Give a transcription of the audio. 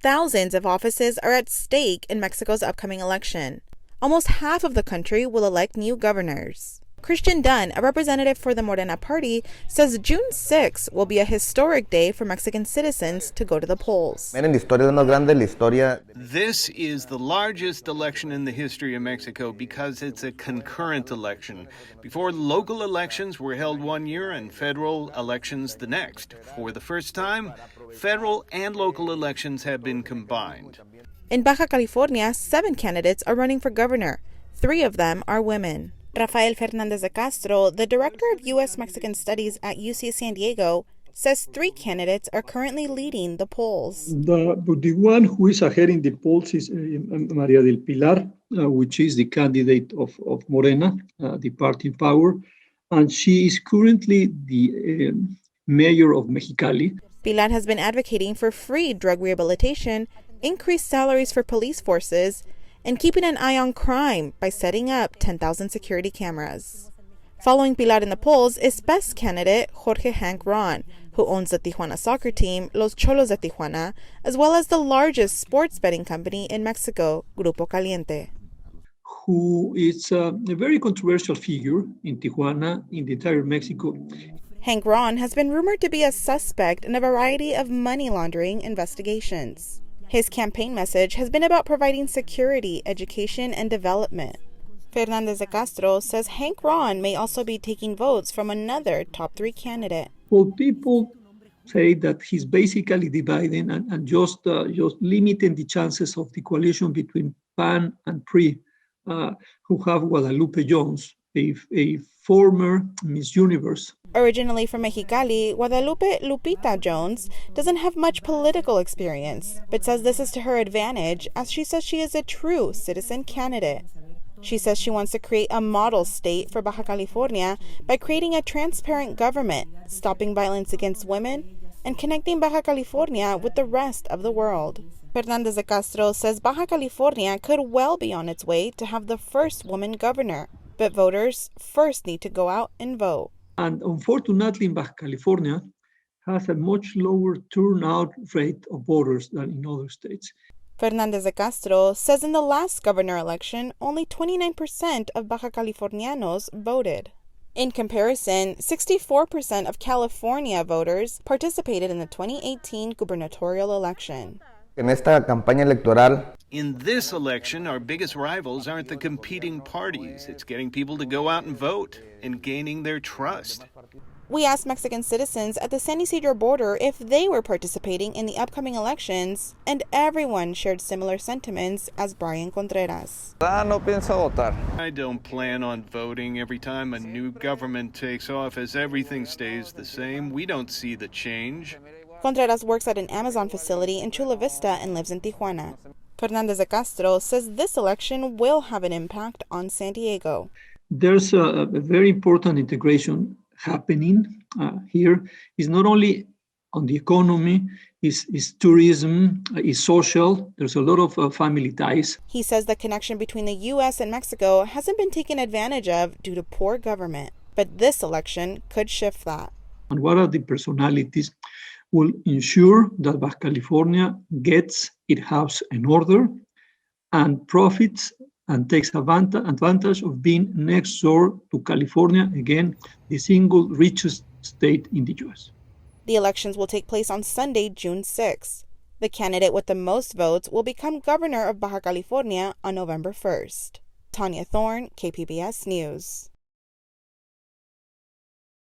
Thousands of offices are at stake in Mexico's upcoming election. Almost half of the country will elect new governors. Christian Dunn, a representative for the Morena party, says June 6 will be a historic day for Mexican citizens to go to the polls. This is the largest election in the history of Mexico because it's a concurrent election. Before, local elections were held one year and federal elections the next. For the first time, federal and local elections have been combined. In Baja California, 7 candidates are running for governor. 3 of them are women. Rafael Fernandez de Castro, the director of U.S.-Mexican Studies at UC San Diego, says 3 candidates are currently leading the polls. The one who is ahead in the polls is Maria del Pilar, which is the candidate of Morena, the party in power, and she is currently the mayor of Mexicali. Pilar has been advocating for free drug rehabilitation, increased salaries for police forces, and keeping an eye on crime by setting up 10,000 security cameras. Following Pilar in the polls is best candidate Jorge Hank Ron, who owns the Tijuana soccer team, Los Cholos de Tijuana, as well as the largest sports betting company in Mexico, Grupo Caliente. Who is a very controversial figure in Tijuana, in the entire Mexico. Hank Ron has been rumored to be a suspect in a variety of money laundering investigations. His campaign message has been about providing security, education, and development. Fernandez de Castro says Hank Ron may also be taking votes from another top 3 candidate. Well, people say that he's basically dividing and just limiting the chances of the coalition between PAN and PRI, who have Guadalupe Jones, a former Miss Universe. Originally from Mexicali, Guadalupe Lupita Jones doesn't have much political experience, but says this is to her advantage as she says she is a true citizen candidate. She says she wants to create a model state for Baja California by creating a transparent government, stopping violence against women, and connecting Baja California with the rest of the world. Fernandez de Castro says Baja California could well be on its way to have the first woman governor, but voters first need to go out and vote. And unfortunately, Baja California has a much lower turnout rate of voters than in other states. Fernandez de Castro says in the last governor election, only 29% of Baja Californianos voted. In comparison, 64% of California voters participated in the 2018 gubernatorial election. In this election, our biggest rivals aren't the competing parties. It's getting people to go out and vote and gaining their trust. We asked Mexican citizens at the San Ysidro border if they were participating in the upcoming elections, and everyone shared similar sentiments as Brian Contreras. I don't plan on voting every time a new government takes office. Everything stays the same. We don't see the change. Contreras works at an Amazon facility in Chula Vista and lives in Tijuana. Fernandez de Castro says this election will have an impact on San Diego. There's a very important integration happening here. It's not only on the economy, it's tourism, it's social. There's a lot of family ties. He says the connection between the U.S. and Mexico hasn't been taken advantage of due to poor government, but this election could shift that. And what are the personalities will ensure that Baja California gets its house in order and profits and takes advantage of being next door to California, again, the single richest state in the U.S. The elections will take place on Sunday, June 6. The candidate with the most votes will become governor of Baja California on November 1st. Tanya Thorne, KPBS News.